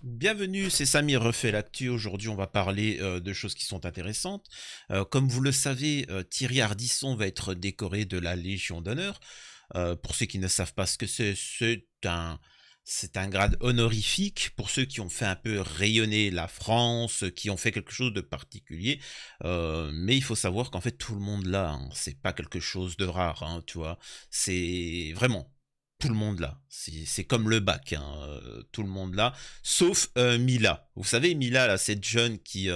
Bienvenue, c'est Samy refait l'actu. Aujourd'hui, on va parler de choses qui sont intéressantes. Comme vous le savez, Thierry Ardisson va être décoré de la Légion d'honneur. Pour ceux qui ne savent pas ce que c'est un grade honorifique pour ceux qui ont fait un peu rayonner la France, qui ont fait quelque chose de particulier. Mais il faut savoir qu'en fait, tout le monde là, hein, c'est pas quelque chose de rare, hein, tu vois. C'est vraiment tout le monde là. C'est comme le bac, hein, tout le monde là, sauf Mila. Vous savez, Mila, là, cette jeune qui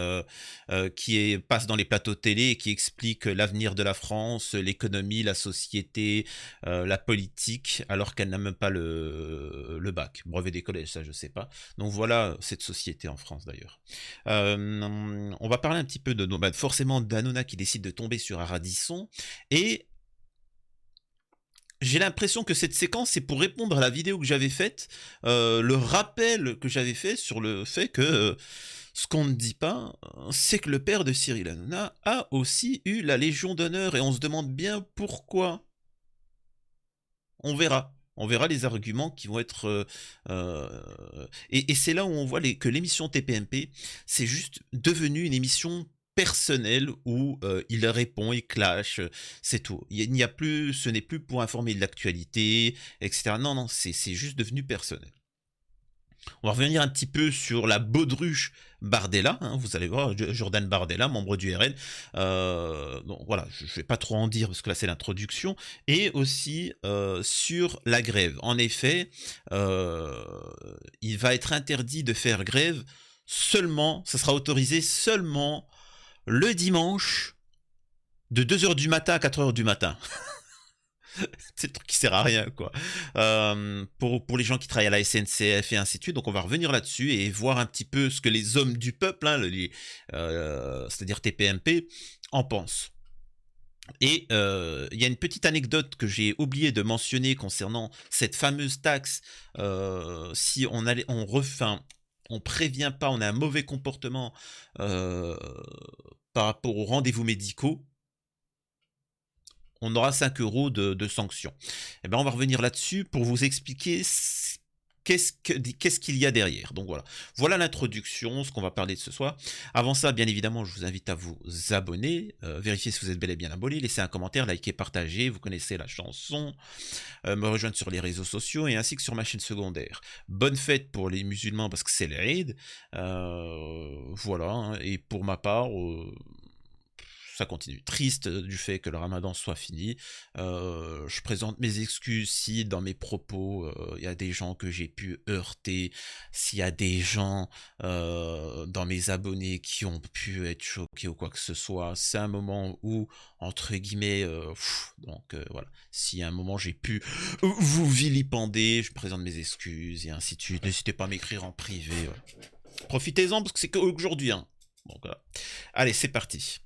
passe dans les plateaux télé et qui explique l'avenir de la France, l'économie, la société, la politique, alors qu'elle n'a même pas le bac. Brevet des collèges, ça je sais pas. Donc voilà cette société en France d'ailleurs. On va parler un petit peu forcément d'Hanouna qui décide de tomber sur Ardisson et j'ai l'impression que cette séquence, c'est pour répondre à la vidéo que j'avais faite, le rappel que j'avais fait sur le fait que ce qu'on ne dit pas, c'est que le père de Cyril Hanouna a aussi eu la Légion d'honneur et on se demande bien pourquoi. On verra. On verra les arguments qui vont être... et c'est là où on voit que l'émission TPMP, c'est juste devenu une émission personnelle où il répond, il clash, c'est tout. Il n'y a plus, ce n'est plus pour informer de l'actualité, etc. Non, non, c'est juste devenu personnel. On va revenir un petit peu sur la baudruche Bardella, hein, vous allez voir, Jordan Bardella, membre du RN. Donc voilà, je ne vais pas trop en dire parce que là c'est l'introduction. Et aussi sur la grève. En effet, il va être interdit de faire grève seulement, ça sera autorisé seulement le dimanche de 2h du matin à 4h du matin. C'est le truc qui sert à rien, quoi. Pour les gens qui travaillent à la SNCF et ainsi de suite. Donc on va revenir là-dessus et voir un petit peu ce que les hommes du peuple, hein, c'est-à-dire TPMP, en pensent. Et il y a une petite anecdote que j'ai oublié de mentionner concernant cette fameuse taxe. Si on prévient pas, on a un mauvais comportement par rapport aux rendez-vous médicaux, on aura 5 € de sanctions. Et ben on va revenir là-dessus pour vous expliquer qu'est-ce qu'il y a derrière. Donc voilà l'introduction, ce qu'on va parler de ce soir. Avant ça, bien évidemment, je vous invite à vous abonner, vérifier si vous êtes bel et bien abonné, laissez un commentaire, likez, partagez, vous connaissez la chanson, me rejoindre sur les réseaux sociaux et ainsi que sur ma chaîne secondaire. Bonne fête pour les musulmans parce que c'est l'Aïd, voilà, hein, et pour ma part... ça continue. Triste du fait que le ramadan soit fini. Je présente mes excuses si dans mes propos, il y a des gens que j'ai pu heurter, s'il y a des gens dans mes abonnés qui ont pu être choqués ou quoi que ce soit. C'est un moment où, entre guillemets, voilà. Si à un moment j'ai pu vous vilipender, je présente mes excuses et ainsi de suite. N'hésitez pas à m'écrire en privé. Ouais. Profitez-en parce que c'est qu'aujourd'hui. Hein. Donc voilà. Allez, c'est parti.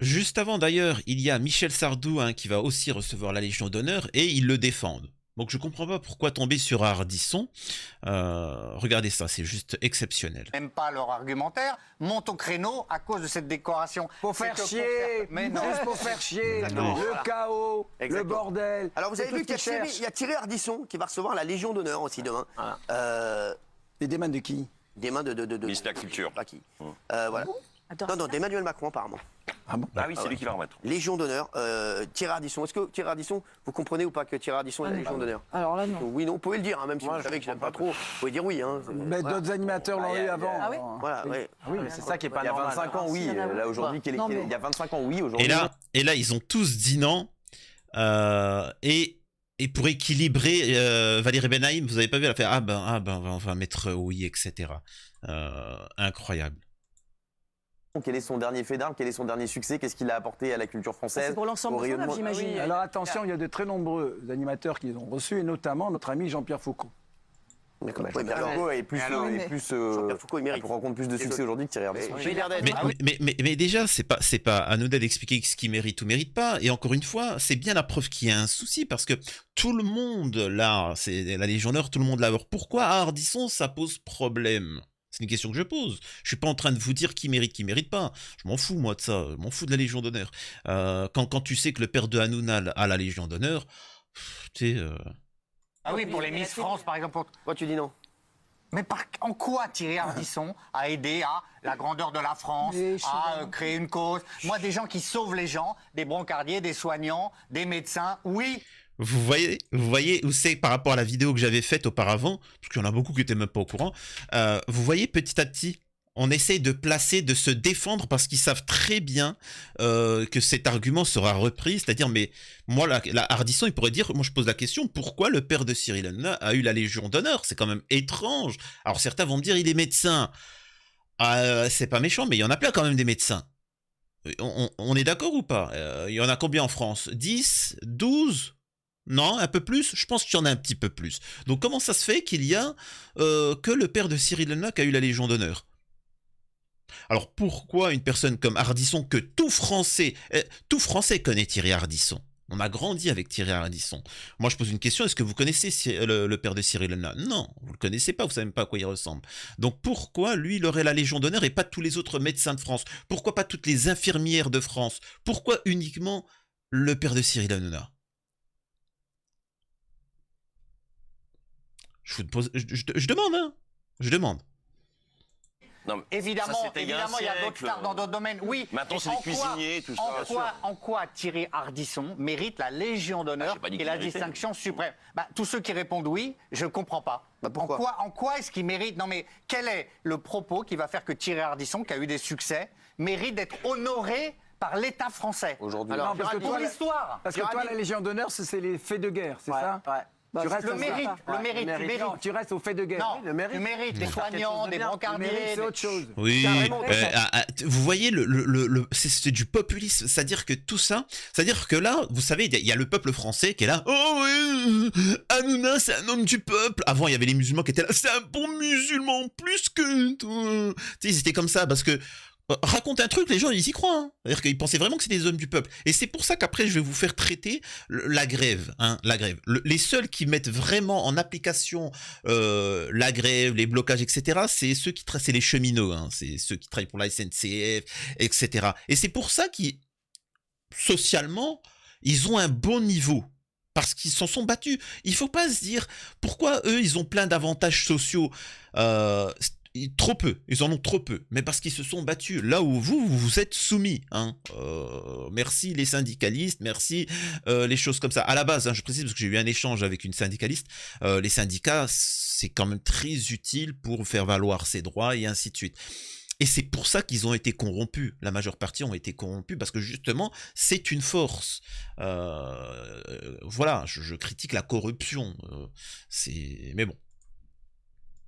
Juste avant d'ailleurs, il y a Michel Sardou hein, qui va aussi recevoir la Légion d'honneur et ils le défendent. Donc je comprends pas pourquoi tomber sur Ardisson. Regardez ça, c'est juste exceptionnel. Même pas leur argumentaire, monte au créneau à cause de cette décoration. Pour faire chier, mais non, juste pour faire chier, Exactement. le Voilà. chaos, Exactement. le bordel. Alors vous avez vu qu'il y a Thierry Ardisson qui va recevoir la Légion d'honneur aussi demain. Voilà. Et des mains de qui? Des mains de Ministre de la Culture. Pas qui. Voilà. Non, d'Emmanuel Macron apparemment. Ah bon? Ah oui, c'est lui qui va remettre. Légion d'honneur, Thierry Ardisson. Est-ce que Thierry Ardisson, vous comprenez ou pas que Thierry Ardisson est la Légion d'honneur? Alors là, non. Oui, non, vous pouvez le dire, hein, même si vous savez que je n'aime pas trop. Vous pouvez dire oui. Hein, Mais d'autres animateurs l'ont eu avant. Ah oui Voilà, ouais. Oui, Mais c'est ça qui est pas Il y a normal. 25 ans, oui. Là, aujourd'hui, Non, mais- il y a 25 ans, oui. Aujourd'hui. Et là, ils ont tous dit non. Et pour équilibrer, Valérie Benaïm, vous avez pas vu, elle a fait on va mettre oui, etc. Incroyable. Quel est son dernier fait d'armes? Quel est son dernier succès? Qu'est-ce qu'il a apporté à la culture française? C'est pour l'ensemble au de son œuvre, rayonnement- j'imagine. Alors attention, il y a de très nombreux animateurs qui les ont reçus, et notamment notre ami Jean-Pierre Foucault. D'accord. Jean-Pierre alors, Foucault est plus, Jean-Pierre Foucault, il mérite. rencontre plus de succès aujourd'hui que Thierry Ardisson. Gilles Verdez. Mais déjà, c'est pas à nous d'expliquer ce qui mérite ou mérite pas. Et encore une fois, c'est bien la preuve qu'il y a un souci parce que tout le monde là, c'est la Légion d'honneur, tout le monde là. Alors pourquoi à Ardisson ça pose problème? C'est une question que je pose. Je suis pas en train de vous dire qui mérite pas. Je m'en fous, moi, de ça. Je m'en fous de la Légion d'honneur. Quand tu sais que le père de Hanouna a la Légion d'honneur, tu sais... Ah oui, pour les Miss France, par exemple. Pourquoi tu dis non? Mais en quoi Thierry Ardisson a aidé à la grandeur de la France, à créer une cause? Moi, des gens qui sauvent les gens, des brancardiers, des soignants, des médecins, oui. Vous voyez où c'est par rapport à la vidéo que j'avais faite auparavant, parce qu'il y en a beaucoup qui n'étaient même pas au courant. Vous voyez petit à petit, on essaye de placer, de se défendre parce qu'ils savent très bien que cet argument sera repris. C'est-à-dire, mais moi, la Ardisson, il pourrait dire, moi je pose la question, pourquoi le père de Cyril Hanouna a eu la Légion d'honneur? C'est quand même étrange. Alors certains vont me dire, il est médecin. C'est pas méchant, mais il y en a plein quand même des médecins. On est d'accord ou pas? Il y en a combien en France? 10? 12? Non, un peu plus? Je pense qu'il y en a un petit peu plus. Donc comment ça se fait qu'il y a que le père de Cyril Hanouna qui a eu la Légion d'honneur? Alors pourquoi une personne comme Ardisson, que tout Français connaît Thierry Ardisson? On a grandi avec Thierry Ardisson. Moi je pose une question, est-ce que vous connaissez le père de Cyril Hanouna? Non, vous le connaissez pas, vous savez même pas à quoi il ressemble. Donc pourquoi lui il aurait la Légion d'honneur et pas tous les autres médecins de France? Pourquoi pas toutes les infirmières de France? Pourquoi uniquement le père de Cyril Hanouna? Je demande, hein. Je demande. Non, mais Évidemment, ça, c'était il y a un il y a d'autres siècle. stars dans d'autres domaines. Oui. Maintenant, c'est En les cuisiniers, tout quoi- ça. En quoi Thierry Ardisson mérite la Légion d'honneur j'ai pas dit et qu'il la méritait. distinction suprême? Tous ceux qui répondent oui, je ne comprends pas. Pourquoi En quoi est-ce qu'il mérite? Non mais quel est le propos qui va faire que Thierry Ardisson, qui a eu des succès, mérite d'être honoré par l'État français Aujourd'hui. Non, parce que pour toi, l'histoire? Parce que toi, la Légion d'honneur, c'est les faits de guerre, c'est ça? Tu restes Le à ça. mérite, le mérite. Non, tu restes aux faits de guerre. Non, Oui, le mérite. tu mérites des soignants, des Le brancardiers. mérite, c'est autre chose. Oui, Carrément. vous voyez, c'est du populisme, c'est-à-dire que tout ça, c'est-à-dire que là, vous savez, il y a le peuple français qui est là, oh oui, Hanouna, c'est un homme du peuple. Avant, il y avait les musulmans qui étaient là, c'est un bon musulman, plus que toi. Tu sais, ils étaient comme ça, parce que raconte un truc, les gens ils y croient. Hein. C'est-à-dire qu'ils pensaient vraiment que c'était des hommes du peuple. Et c'est pour ça qu'après je vais vous faire traiter la grève. Hein, la grève. Les seuls qui mettent vraiment en application la grève, les blocages, etc. C'est ceux qui c'est les cheminots. Hein, c'est ceux qui travaillent pour la SNCF, etc. Et c'est pour ça qu'ils socialement ils ont un bon niveau. Parce qu'ils s'en sont battus. Il faut pas se dire pourquoi eux ils ont plein d'avantages sociaux. Trop peu, ils en ont trop peu, mais parce qu'ils se sont battus. Là où vous vous êtes soumis, hein. Merci les syndicalistes, merci les choses comme ça. À la base, hein, je précise parce que j'ai eu un échange avec une syndicaliste. Les syndicats, c'est quand même très utile pour faire valoir ses droits et ainsi de suite. Et c'est pour ça qu'ils ont été corrompus. La majeure partie ont été corrompus parce que justement, c'est une force. Voilà, je critique la corruption. Mais bon.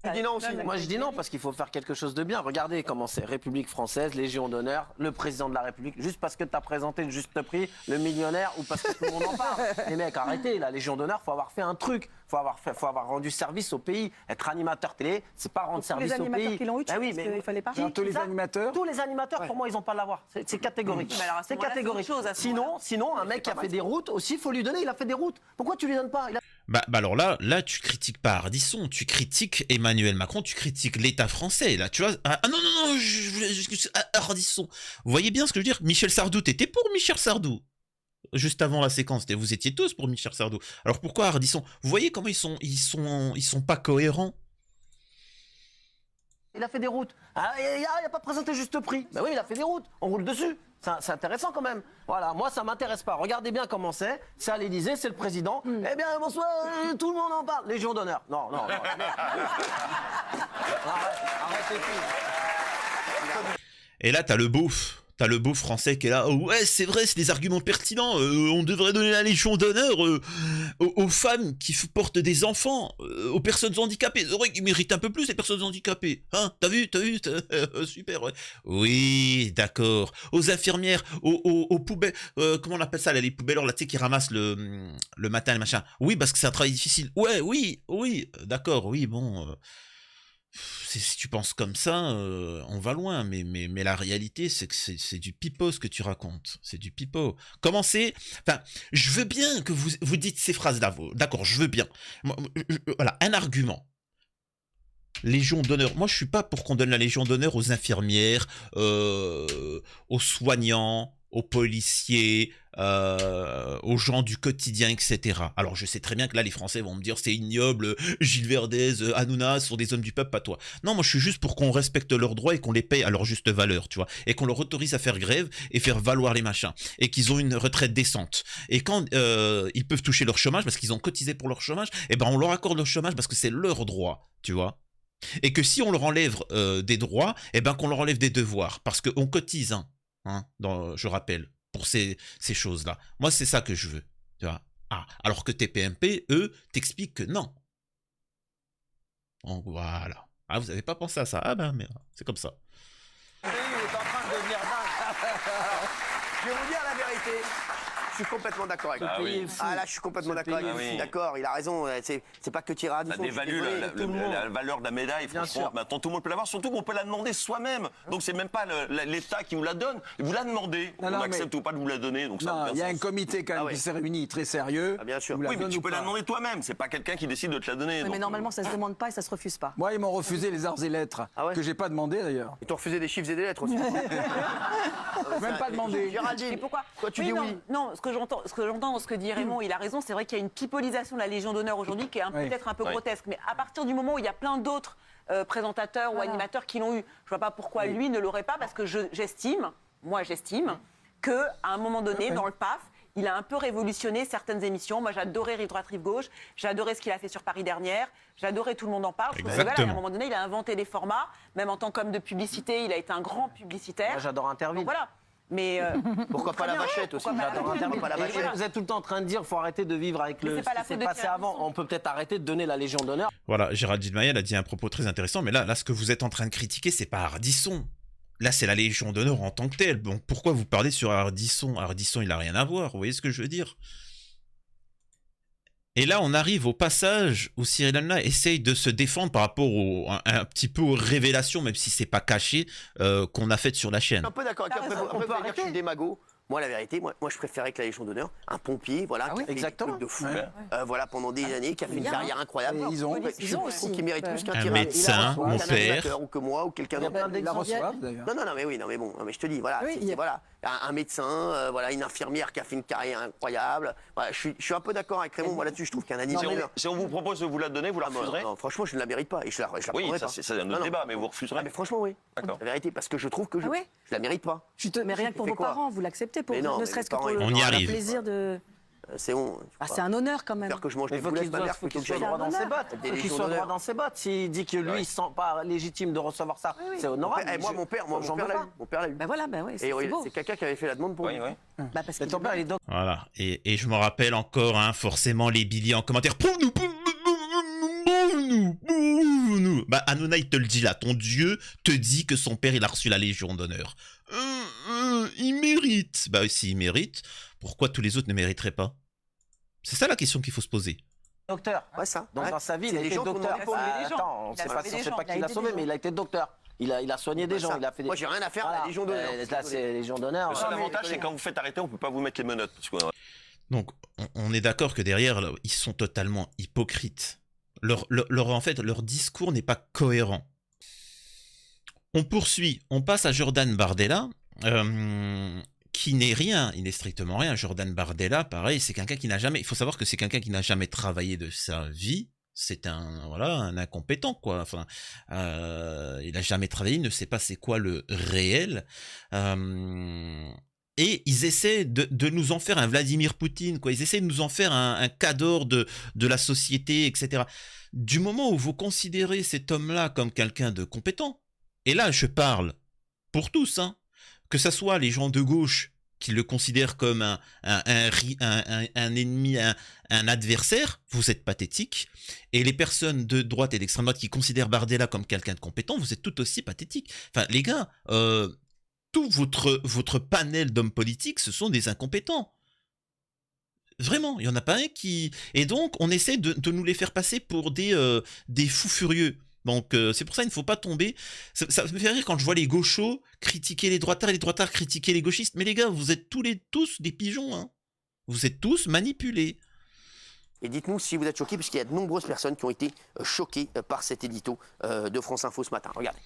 Tu dis non aussi. Moi je dis non parce qu'il faut faire quelque chose de bien. Regardez comment c'est. République française, Légion d'honneur, le président de la République, juste parce que tu as présenté le juste prix, le millionnaire ou parce que tout le monde en parle. Les mecs, arrêtez, la Légion d'honneur, faut avoir fait un truc. Faut avoir rendu service au pays. Être animateur télé, c'est pas rendre service au pays. Les animateurs qui l'ont eu, Ben oui, mais il fallait pas. Tous les animateurs. Tous les animateurs, pour moi, ils n'ont pas à l'avoir. C'est catégorique. Mais alors, à ce C'est moment-là, catégorique. c'est autre chose, à ce moment-là. Sinon, un mec qui a fait des routes aussi, il faut lui donner. Il a fait des routes. Pourquoi tu lui donnes pas? Bah alors là, tu critiques pas Ardisson, tu critiques Emmanuel Macron, tu critiques l'État français. Là, tu vois. Ah non, Ardisson. Vous voyez bien ce que je veux dire? Michel Sardou, t'étais pour Michel Sardou juste avant la séquence, vous étiez tous pour Michel Sardou. Alors pourquoi Ardisson? Vous voyez comment ils sont pas cohérents? Il a fait des routes. Il a pas présenté juste prix. Ben oui, il a fait des routes. On roule dessus. C'est intéressant quand même. Voilà, moi ça m'intéresse pas. Regardez bien comment c'est. C'est à l'Élysée, c'est le président. Eh bien bonsoir, tout le monde en parle. Légion d'honneur. Non. Arrêtez tout. Et là, t'as le beauf. T'as le beau français qui est là, oh ouais c'est vrai, c'est des arguments pertinents, on devrait donner la Légion d'honneur aux femmes qui portent des enfants, aux personnes handicapées, c'est vrai qu'ils méritent un peu plus les personnes handicapées, hein, t'as vu, super, ouais. Oui, d'accord, aux infirmières, aux poubelles, comment on appelle ça là, les poubelles, là, tu sais, qui ramassent le matin, le machin, oui, parce que c'est un travail difficile, ouais, oui, d'accord, oui, bon... Si tu penses comme ça, on va loin, mais la réalité, c'est que c'est du pipeau ce que tu racontes. C'est du pipeau. Commencez. Enfin, je veux bien que vous dites ces phrases-là. D'accord, je veux bien. Voilà, un argument. Légion d'honneur. Moi, je suis pas pour qu'on donne la Légion d'honneur aux infirmières, aux soignants, aux policiers, aux gens du quotidien, etc. Alors je sais très bien que là les Français vont me dire c'est ignoble, Gilles Verdez, Hanouna sont des hommes du peuple, pas toi. Non, moi je suis juste pour qu'on respecte leurs droits et qu'on les paye à leur juste valeur, tu vois, et qu'on leur autorise à faire grève et faire valoir les machins, et qu'ils ont une retraite décente. Et quand ils peuvent toucher leur chômage parce qu'ils ont cotisé pour leur chômage, et ben on leur accorde leur chômage parce que c'est leur droit, tu vois. Et que si on leur enlève des droits, et ben qu'on leur enlève des devoirs, parce qu'on cotise, je rappelle, pour ces choses-là. Moi, c'est ça que je veux. Tu vois. Alors que TPMP, eux, t'expliquent que non. Donc voilà. Ah, vous n'avez pas pensé à ça? Ah ben, mais c'est comme ça. Il est en train de devenir dingue. Je vais vous dire la vérité. Je suis complètement d'accord avec lui. Là, je suis complètement d'accord avec lui. D'accord, il a raison. C'est pas que Thierry Ardisson. Ça dévalue la valeur de la médaille, franchement. Maintenant, tout le monde peut l'avoir, surtout qu'on peut la demander soi-même. Donc, c'est même pas l'État qui vous la donne. Vous la demandez. On accepte ou pas de vous la donner. Donc, ça il y a un comité quand même qui s'est réuni très sérieux. Bien sûr. Oui, mais tu peux la demander toi-même. C'est pas quelqu'un qui décide de te la donner. Mais normalement, ça se demande pas et ça se refuse pas. Moi, ils m'ont refusé les arts et lettres, que j'ai pas demandé d'ailleurs. Ils t'ont refusé des chiffres et des lettres aussi. Même pas demandé. Et pourquoi? Toi, tu dis oui. Non, ce que j'entends dans ce que dit Raymond, il a raison, c'est vrai qu'il y a une pipolisation de la Légion d'honneur aujourd'hui qui est peut-être un peu grotesque, mais à partir du moment où il y a plein d'autres présentateurs ou animateurs qui l'ont eu, je vois pas pourquoi lui ne l'aurait pas, parce que j'estime qu'à un moment donné, dans le PAF, il a un peu révolutionné certaines émissions. Moi, j'adorais Rive droite, Rive gauche, j'adorais ce qu'il a fait sur Paris dernière, j'adorais Tout le monde en parle. Je trouve que, voilà, à un moment donné, il a inventé des formats, même en tant qu'homme de publicité, il a été un grand publicitaire. Moi, j'adore Interville. Donc, voilà. Mais pourquoi pas la vachette aussi? J'adore Interville. Vous êtes tout le temps en train de dire qu'il faut arrêter de vivre avec ce qui s'est passé avant. On peut peut-être arrêter de donner la Légion d'honneur. Voilà, Géraldine Mayel a dit un propos très intéressant, mais là, ce que vous êtes en train de critiquer, c'est pas Ardisson. Là, c'est la Légion d'honneur en tant que telle. Donc, pourquoi vous parlez sur Ardisson? Ardisson, il a rien à voir. Vous voyez ce que je veux dire? Et là, on arrive au passage où Cyril Hanouna essaye de se défendre par rapport un petit peu aux révélations, même si c'est pas caché, qu'on a faites sur la chaîne. Un peu d'accord. Après, vous allez dire que je suis démago. Moi, la vérité, moi, je préférais que la Légion d'honneur, un pompier, voilà, qui a fait des trucs de fou, voilà, pendant des années, qui a fait une carrière incroyable. Ils ont aussi qui mérite plus qu'un un tireur. médecin, mon père, ou que moi, ou quelqu'un d'autre. Ils la reçoivent d'ailleurs. Non, mais bon, mais je te dis, voilà, voilà, un médecin, voilà, une infirmière qui a fait une carrière incroyable. Voilà, je suis un peu d'accord avec Raymond. Moi, là-dessus, je trouve qu'un animateur. Si on vous propose de vous la donner, vous la refuserez? Non, franchement, je ne la mérite pas. Et je la oui, ça, c'est un autre débat, mais vous refuserez? Mais franchement, oui. D'accord. La vérité, parce que je trouve que je la mérite pas. Mais rien que pour vos parents, vous l'acceptez, ne serait-ce que pour le plaisir de... C'est bon. C'est un honneur quand même. Faire que je mange des faut boulettes, qu'il soit droit dans ses bottes. Il faut qu'il soit droit dans ses bottes. S'il dit que lui, il ne sent pas légitime de recevoir ça, c'est honorable. Moi, mon père l'a eu. Ben voilà, ben oui, c'est beau. C'est quelqu'un qui avait fait la demande pour lui. Bah parce que ton père, il est donc. Voilà. Et je me rappelle encore, forcément, les billets en commentaire. Prouve-nous. Bah, Hanouna, il te le dit là. Ton Dieu te dit que son père, il a reçu la Légion d'honneur. Il mérite. Bah, si il mérite, pourquoi tous les autres ne mériteraient pas? C'est ça la question qu'il faut se poser. Docteur. Ouais, ça. Donc dans sa vie, il a été docteur. Attends, on ne sait pas qui l'a sauvé, mais il a été docteur. Il a soigné des gens. Il a fait des... Moi, j'ai rien à faire à la Légion d'honneur. Là, c'est Légion d'honneur. Le seul avantage, c'est quand vous faites arrêter, on ne peut pas vous mettre les menottes. Donc, on est d'accord que derrière, là, ils sont totalement hypocrites. En fait, leur discours n'est pas cohérent. On poursuit, on passe à Jordan Bardella, qui n'est rien, il n'est strictement rien. Jordan Bardella, pareil, c'est quelqu'un qui n'a jamais... Il faut savoir que c'est quelqu'un qui n'a jamais travaillé de sa vie. C'est un incompétent, quoi. Enfin, il n'a jamais travaillé, il ne sait pas c'est quoi le réel. Et ils essaient de nous en faire un Vladimir Poutine, quoi. Ils essaient de nous en faire un cadre de la société, etc. Du moment où vous considérez cet homme-là comme quelqu'un de compétent, et là je parle pour tous, que ça soit les gens de gauche qui le considèrent comme un ennemi, un adversaire, vous êtes pathétique, et les personnes de droite et d'extrême droite qui considèrent Bardella comme quelqu'un de compétent, vous êtes tout aussi pathétique. Enfin, les gars, tout votre panel d'hommes politiques, ce sont des incompétents. Vraiment, il n'y en a pas un qui... Et donc, on essaie de nous les faire passer pour des fous furieux. Donc, c'est pour ça qu'il ne faut pas tomber. Ça me fait rire quand je vois les gauchos critiquer les droitards et les droitards critiquer les gauchistes. Mais les gars, vous êtes tous des pigeons. Vous êtes tous manipulés. Et dites-nous si vous êtes choqués, puisqu'il y a de nombreuses personnes qui ont été choquées par cet édito de France Info ce matin. Regardez.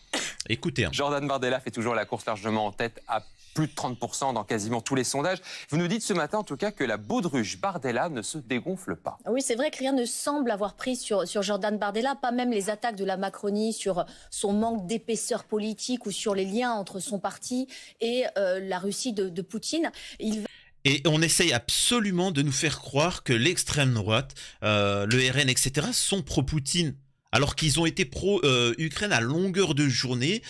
Écoutez. Jordan Bardella fait toujours la course largement en tête à plus de 30% dans quasiment tous les sondages. Vous nous dites ce matin, en tout cas, que la baudruche Bardella ne se dégonfle pas. Oui, c'est vrai que rien ne semble avoir pris sur Jordan Bardella, pas même les attaques de la Macronie sur son manque d'épaisseur politique ou sur les liens entre son parti et la Russie de Poutine. Et on essaye absolument de nous faire croire que l'extrême droite, le RN, etc., sont pro-Poutine. Alors qu'ils ont été pro-Ukraine à longueur de journée,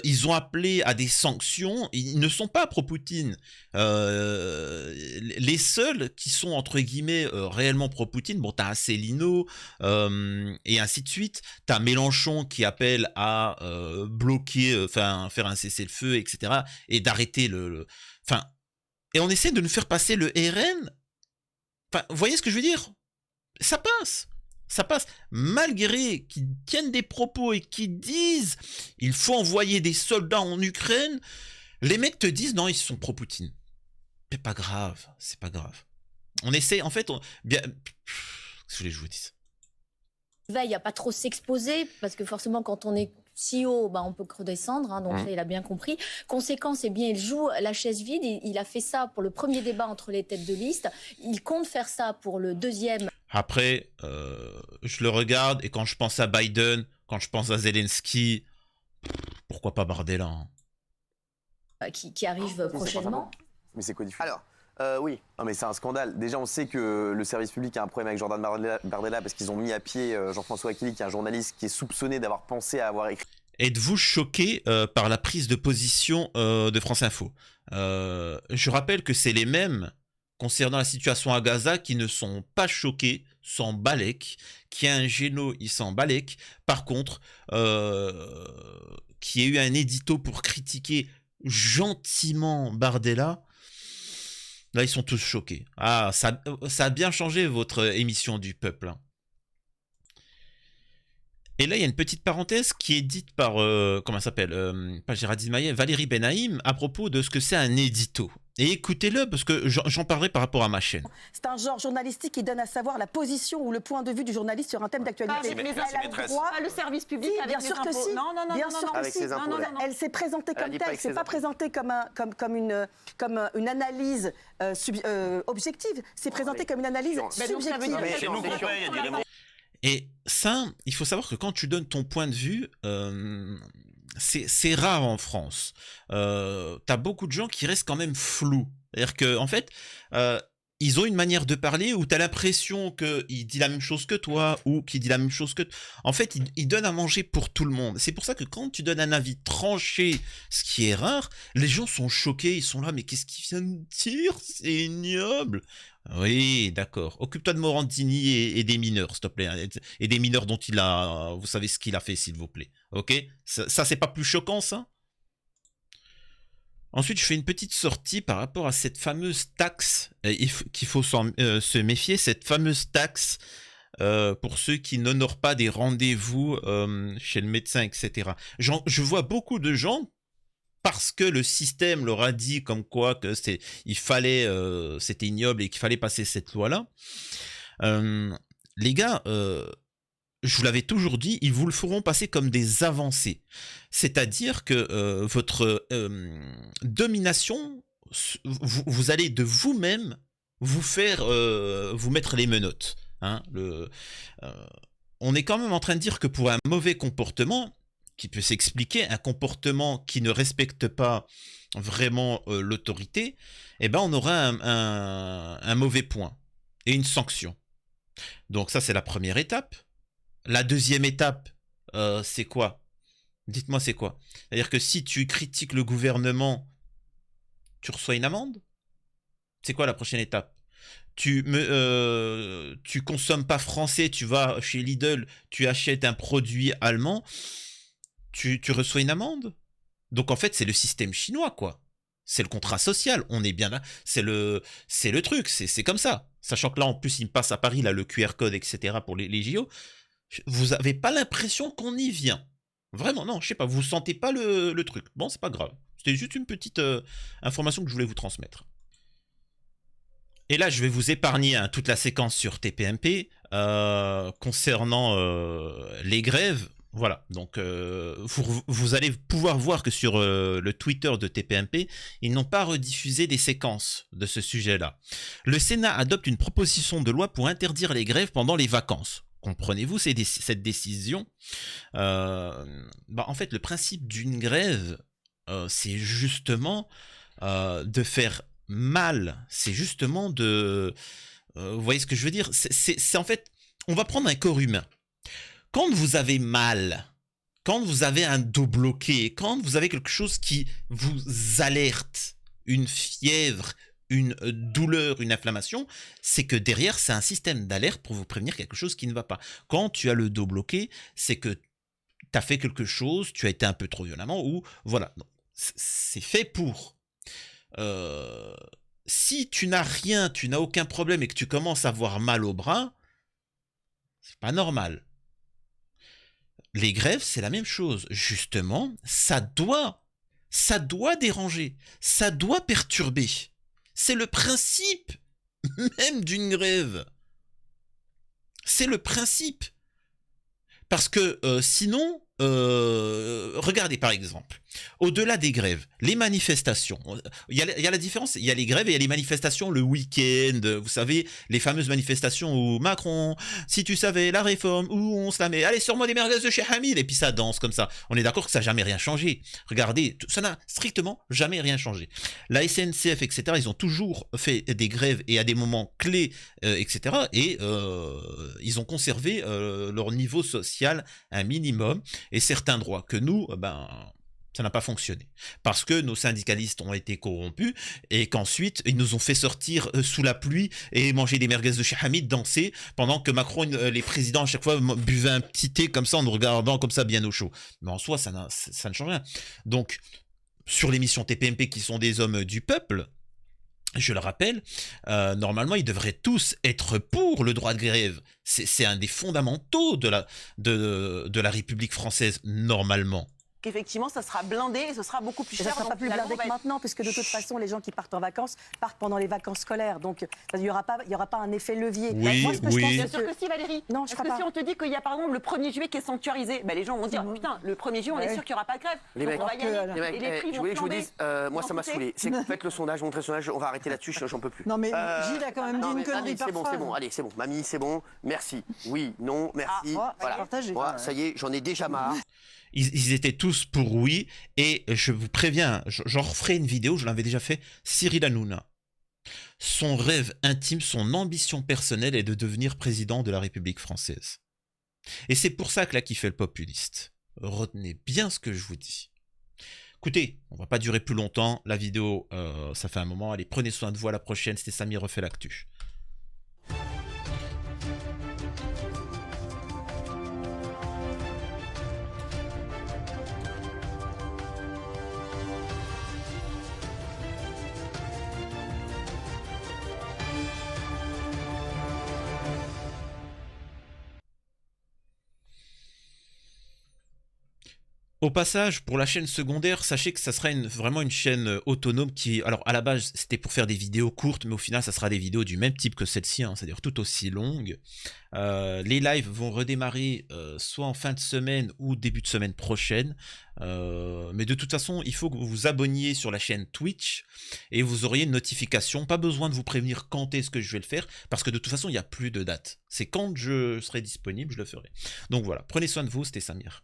ils ont appelé à des sanctions, ils ne sont pas pro-Poutine. Les seuls qui sont, entre guillemets, réellement pro-Poutine, bon, t'as Asselineau, et ainsi de suite, t'as Mélenchon qui appelle à bloquer, enfin, faire un cessez-le-feu, etc., et d'arrêter Enfin, et on essaie de nous faire passer le RN, enfin, vous voyez ce que je veux dire? Ça passe. Ça passe, malgré qu'ils tiennent des propos et qu'ils disent il faut envoyer des soldats en Ukraine, les mecs te disent non, ils sont pro-Poutine. C'est pas grave, c'est pas grave. On essaie, en fait, bien, qu'est-ce que je voulais que je vous dise? Il veille à pas trop s'exposer, parce que forcément, quand on est si haut, bah, on peut redescendre, hein, donc ça, il a bien compris. Conséquence, eh bien, il joue la chaise vide. Il a fait ça pour le premier débat entre les têtes de liste. Il compte faire ça pour le deuxième. Après, je le regarde et quand je pense à Biden, quand je pense à Zelensky, pourquoi pas Bardella, hein. Qui arrive prochainement. Mais c'est codifié. Alors, oui. Non mais c'est un scandale. Déjà on sait que le service public a un problème avec Jordan Bardella parce qu'ils ont mis à pied Jean-François Aquili, qui est un journaliste qui est soupçonné d'avoir pensé à avoir écrit. Êtes-vous choqué par la prise de position de France Info? Je rappelle que c'est les mêmes concernant la situation à Gaza qui ne sont pas choqués, s'en balèquent, qui a un géno, ils s'en balèquent. Par contre, qui a eu un édito pour critiquer gentiment Bardella, là ils sont tous choqués. Ah, ça a bien changé votre émission du peuple, hein. Et là, il y a une petite parenthèse qui est dite par, comment elle s'appelle, pas Gérard Ismaïl, Valérie Benaïm, à propos de ce que c'est un édito. Et écoutez-le, parce que j'en parlerai par rapport à ma chaîne. C'est un genre journalistique qui donne à savoir la position ou le point de vue du journaliste sur un thème d'actualité. Le service public avec bien sûr que si. Non, bien sûr que si. Elle s'est présentée comme telle. Elle s'est pas présentée comme une analyse objective. C'est présenté comme une analyse subjective. Et ça, il faut savoir que quand tu donnes ton point de vue, c'est rare en France. T'as beaucoup de gens qui restent quand même flous. C'est-à-dire qu'en fait, ils ont une manière de parler où t'as l'impression qu'il dit la même chose que toi ou qu'il dit la même chose que... En fait, il donne à manger pour tout le monde. C'est pour ça que quand tu donnes un avis tranché, ce qui est rare, les gens sont choqués, ils sont là, mais qu'est-ce qu'il vient de dire? C'est ignoble. Oui, d'accord. Occupe-toi de Morandini et des mineurs, s'il te plaît. Hein, et des mineurs dont il a... Vous savez ce qu'il a fait, s'il vous plaît. Ok? Ça c'est pas plus choquant, ça? Ensuite, je fais une petite sortie par rapport à cette fameuse taxe qu'il faut se méfier, cette fameuse taxe pour ceux qui n'honorent pas des rendez-vous chez le médecin, etc. Je vois beaucoup de gens, parce que le système leur a dit comme quoi que c'était ignoble et qu'il fallait passer cette loi-là. Les gars, je vous l'avais toujours dit, ils vous le feront passer comme des avancées. C'est-à-dire que votre domination, vous allez de vous-même vous faire vous mettre les menottes. Hein, on est quand même en train de dire que pour un mauvais comportement, qui peut s'expliquer, un comportement qui ne respecte pas vraiment l'autorité, eh ben on aura un mauvais point et une sanction. Donc ça, c'est la première étape. La deuxième étape, c'est quoi? Dites-moi, c'est quoi? C'est-à-dire que si tu critiques le gouvernement, tu reçois une amende? C'est quoi la prochaine étape? Tu consommes pas français, tu vas chez Lidl, tu achètes un produit allemand, tu reçois une amende? Donc en fait, c'est le système chinois, quoi. C'est le contrat social, on est bien là. C'est le truc, c'est comme ça. Sachant que là, en plus, il me passe à Paris, là, le QR code, etc. pour les JO. Vous avez pas l'impression qu'on y vient. Vraiment, non, je sais pas, vous sentez pas le truc. Bon, c'est pas grave. C'était juste une petite information que je voulais vous transmettre. Et là, je vais vous épargner toute la séquence sur TPMP concernant les grèves. Voilà, donc vous allez pouvoir voir que sur le Twitter de TPMP, ils n'ont pas rediffusé des séquences de ce sujet-là. Le Sénat adopte une proposition de loi pour interdire les grèves pendant les vacances. Comprenez-vous cette décision? En fait, le principe d'une grève, c'est justement de faire mal. C'est justement de... vous voyez ce que je veux dire? C'est en fait, on va prendre un corps humain. Quand vous avez mal, quand vous avez un dos bloqué, quand vous avez quelque chose qui vous alerte, une fièvre, une douleur, une inflammation, c'est que derrière, c'est un système d'alerte pour vous prévenir quelque chose qui ne va pas. Quand tu as le dos bloqué, c'est que tu as fait quelque chose, tu as été un peu trop violemment, ou voilà. C'est fait pour. Si tu n'as rien, tu n'as aucun problème et que tu commences à avoir mal au bras, c'est pas normal. Les grèves, c'est la même chose. Justement, ça doit déranger, ça doit perturber. C'est le principe même d'une grève. C'est le principe. Parce que sinon, regardez par exemple, au-delà des grèves, les manifestations, il y a la différence, il y a les grèves et il y a les manifestations le week-end, vous savez, les fameuses manifestations où Macron, si tu savais, la réforme, où on se la met, allez, sors-moi des merguez de chez Hamid, et puis ça danse comme ça. On est d'accord que ça n'a jamais rien changé. Regardez, ça n'a strictement jamais rien changé. La SNCF, etc., ils ont toujours fait des grèves et à des moments clés, etc., et ils ont conservé leur niveau social un minimum et certains droits que nous, ça n'a pas fonctionné. Parce que nos syndicalistes ont été corrompus et qu'ensuite, ils nous ont fait sortir sous la pluie et manger des merguez de chez Hamid, danser, pendant que Macron, les présidents, à chaque fois, buvaient un petit thé comme ça, en nous regardant comme ça, bien au chaud. Mais en soi, ça ne change rien. Donc, sur l'émission TPMP, qui sont des hommes du peuple, je le rappelle, normalement, ils devraient tous être pour le droit de grève. C'est un des fondamentaux de la République française, normalement. Qu'effectivement, ça sera blindé et ce sera beaucoup plus cher. Ça ne sera pas plus blindé que maintenant, puisque de toute façon, les gens qui partent en vacances partent pendant les vacances scolaires. Donc, il n'y aura pas un effet levier. Oui, moi, bien sûr que si, Valérie. Non, je crois pas. Si on te dit qu'il y a par exemple le 1er juillet qui est sanctuarisé, les gens vont dire putain, le 1er juillet, on est sûr qu'il n'y aura pas de grève. Les mecs, on va y aller. Et les prix je vont voulais que je vous flamber. dise, moi ça m'a saoulé. C'est que vous faites le sondage, montrez le sondage, on va arrêter là-dessus, j'en peux plus. Non, mais Gilles a quand même dit une connerie par phrase. C'est bon, allez, c'est bon. Mamie, c'est bon, merci. Oui, non, merci. Voilà. Moi, ça y est, j'en ai déjà marre. Ils étaient tous pour oui, et je vous préviens, j'en referai une vidéo, je l'avais déjà fait, Cyril Hanouna. Son rêve intime, son ambition personnelle est de devenir président de la République française. Et c'est pour ça que là, qui fait le populiste. Retenez bien ce que je vous dis. Écoutez, on va pas durer plus longtemps, la vidéo, ça fait un moment, allez, prenez soin de vous, à la prochaine, c'était Samir refait l'actu. Au passage, pour la chaîne secondaire, sachez que ça sera vraiment une chaîne autonome qui... Alors, à la base, c'était pour faire des vidéos courtes, mais au final, ça sera des vidéos du même type que celle-ci, hein, c'est-à-dire tout aussi longues. Les lives vont redémarrer soit en fin de semaine ou début de semaine prochaine. Mais de toute façon, il faut que vous vous abonniez sur la chaîne Twitch et vous auriez une notification. Pas besoin de vous prévenir quand est-ce que je vais le faire, parce que de toute façon, il n'y a plus de date. C'est quand je serai disponible, je le ferai. Donc voilà, prenez soin de vous, c'était Samir.